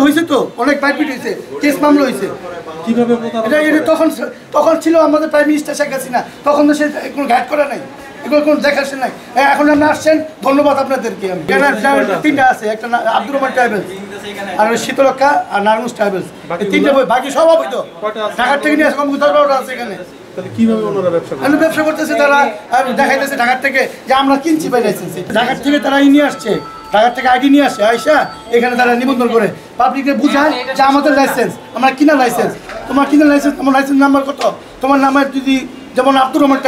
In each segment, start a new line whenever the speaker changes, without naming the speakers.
হয়েছে তো, অনেক মারপিট হয়েছে, কেস মামলা হয়েছে।
কিভাবে
এটা তখন ছিল আমাদের প্রাইম মিনিস্টার শেখ হাসিনা, তখন তো সে কোনো গাইড করা নাই, এগুলো কোনো দেখাশোনা নাই। এখন আপনারা আসছেন, ধন্যবাদ আপনাদেরকে। আমি তিনটা আছে, একটা আব্দুর রহমান ট্রাভেলস, আর শীতলক্ষা আর নারায়ণগঞ্জ ট্রাভেলস, তিনটা বই। বাকি সব অবৈধ, ঢাকার থেকে নিয়ে আসে, কম্পিউটার আছে এখানে।
কিভাবে ওনারা
ব্যবসা করতেছে তারা, আর দেখাইতেছে ঢাকার থেকে যে আমরা কিনছি বাই লাইসেন্স। ঢাকার থেকে তারা নিয়ে আসছে, ঢাকার থেকে আইডি নিয়ে আসে, আইসা এখানে তারা নিবন্ধন করে পাবলিককে বুঝায় যে আমাদের লাইসেন্স, আমরা কিনা লাইসেন্স, তোমার কিনা লাইসেন্স, তোমার লাইসেন্স নাম্বার কত, তোমার নামের যদি যেমন আব্দুর রহমান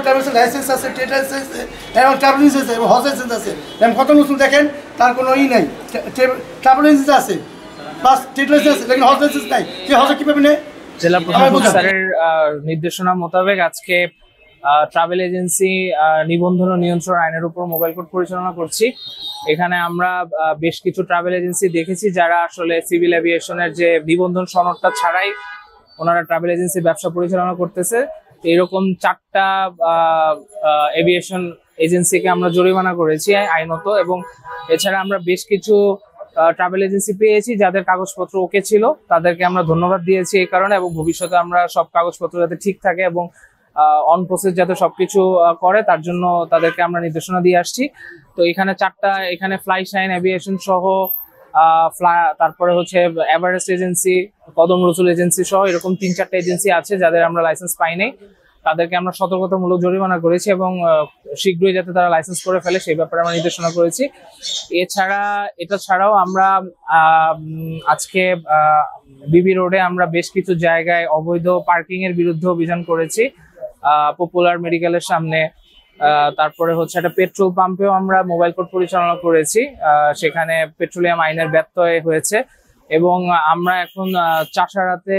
ট্রাভেলসের লাইসেন্স আছে, ট্রেড লাইসেন্স আছে, এবং ট্রাভেল লাইসেন্স আছে, এবং হজ লাইসেন্স আছে। যেমন কত নতুন দেখেন, তার কোনো ই নাই, ট্রাভেল লাইসেন্স আছে প্লাস ট্রেড লাইসেন্স আছে, লেকিন হজ লাইসেন্স নাই। সে হজে কীভাবে নেয়?
জেলা প্রশাসক স্যারের নির্দেশনা মোতাবেক আজকে ট্রাভেল এজেন্সি নিবন্ধন ও নিয়ন্ত্রণ আইনের উপর মোবাইল কোর্ট পরিচালনা করছি। এখানে আমরা বেশ কিছু ট্রাভেল এজেন্সি দেখেছি যারা আসলে সিভিল এভিয়েশনের যে নিবন্ধন সনদটা ছাড়াই ওনারা ট্রাভেল এজেন্সি ব্যবসা পরিচালনা করতেছে। এরকম 4টা এভিয়েশন এজেন্সিকে আমরা জরিমানা করেছি আইনত, এবং এছাড়া আমরা বেশ কিছু ট্রাভেল এজেন্সি পেয়েছি যাদের কাগজপত্র ওকে ছিল, তাদেরকে আমরা ধন্যবাদ দিয়েছি এই কারণে, এবং ভবিষ্যতে আমরা সব কাগজপত্র যাতে ঠিক থাকে এবং অন প্রসেস যাতে সবকিছু করে তার জন্য তাদেরকে আমরা নির্দেশনা দিয়ে আসছি। তো এখানে 4টা, এখানে ফ্লাই শাইন এভিয়েশন সহ তারপরে হচ্ছে এভারেস্ট এজেন্সি, কদম রসুল এজেন্সি সহ এরকম 3-4টা এজেন্সি আছে যাদের আমরা লাইসেন্স পাই নাই। তাদেরকে আমরা সতর্কতামূলক জরিমানা করেছি এবং শীঘ্রই যাতে তারা লাইসেন্স করে ফেলে সেই ব্যাপারে আমরা নির্দেশনা করেছি। এটা ছাড়াও আমরা আজকে বিবি রোডে আমরা বেশ কিছু জায়গায় অবৈধ পার্কিং এর বিরুদ্ধে অভিযান করেছি, পপুলার মেডিকেলের সামনে। তারপরে হচ্ছে একটা পেট্রোল পাম্পেও আমরা মোবাইল কোর্ট পরিচালনা করেছি, সেখানে পেট্রোলিয়াম আইনের ব্যত্যয় হয়েছে। এবং আমরা এখন চাষারাতে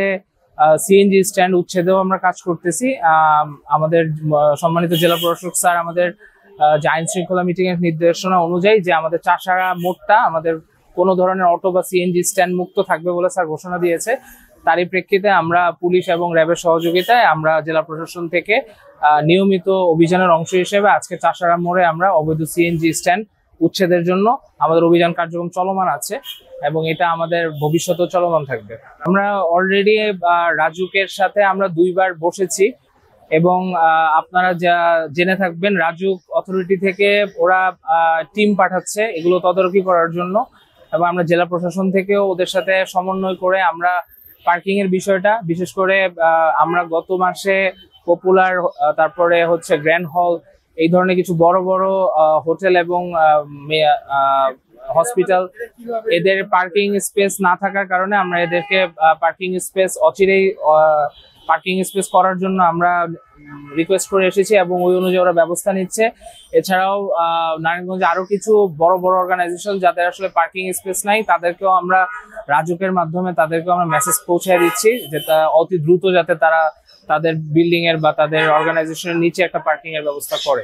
সিএনজি স্ট্যান্ড উচ্ছেদেও আমরা কাজ করতেছি। আমাদের সম্মানিত জেলা প্রশাসক স্যার আমাদের যে আইন শৃঙ্খলা মিটিং এর নির্দেশনা অনুযায়ী যে আমাদের চাষারা মোড়টা আমাদের কোনো ধরনের অটো বা সিএনজি স্ট্যান্ড মুক্ত থাকবে বলে স্যার ঘোষণা দিয়েছে। তারই প্রেক্ষিতে আমরা পুলিশ এবং র্যাবের সহযোগিতায় আমরা জেলা প্রশাসন থেকে নিয়মিত অভিযানের অংশ হিসেবে আজকে চাষারা মোড়ে আমরা অবৈধ সিএনজি স্ট্যান্ড উচ্ছেদের জন্য আমাদের অভিযান কার্যক্রম চলমান আছে, এবং এটা আমাদের ভবিষ্যতেও চলমান থাকবে। আমরা অলরেডি রাজুকের সাথে আমরা 2বার বসেছি, এবং আপনারা যা জেনে থাকবেন রাজুক অথরিটি থেকে ওরা টিম পাঠাচ্ছে এগুলো তদারকি করার জন্য, এবং আমরা জেলা প্রশাসন থেকেও ওদের সাথে সমন্বয় করে আমরা পার্কিং এর বিষয়টা, বিশেষ করে আমরা গত মাসে পপুলার, তারপরে হচ্ছে গ্র্যান্ড হল, এই ধরনের কিছু বড় বড় হোটেল এবং হসপিটাল, এদের পার্কিং স্পেস না থাকার কারণে আমরা এদেরকে পার্কিং স্পেস অচিরেই পার্কিং স্পেস করার জন্য আমরা রিকোয়েস্ট করে এসেছি, এবং ওই অনুযায়ী ওরা ব্যবস্থা নিচ্ছে। এছাড়াও নারায়ণগঞ্জে আরো কিছু বড় বড় অর্গানাইজেশন যাদের আসলে পার্কিং স্পেস নাই, তাদেরকেও আমরা রাজুকের মাধ্যমে তাদেরকেও আমরা মেসেজ পৌঁছায় দিচ্ছি যে অতি দ্রুত যাতে তারা তাদের বিল্ডিং এর বা তাদের অর্গানাইজেশনের নিচে একটা পার্কিং এর ব্যবস্থা করে।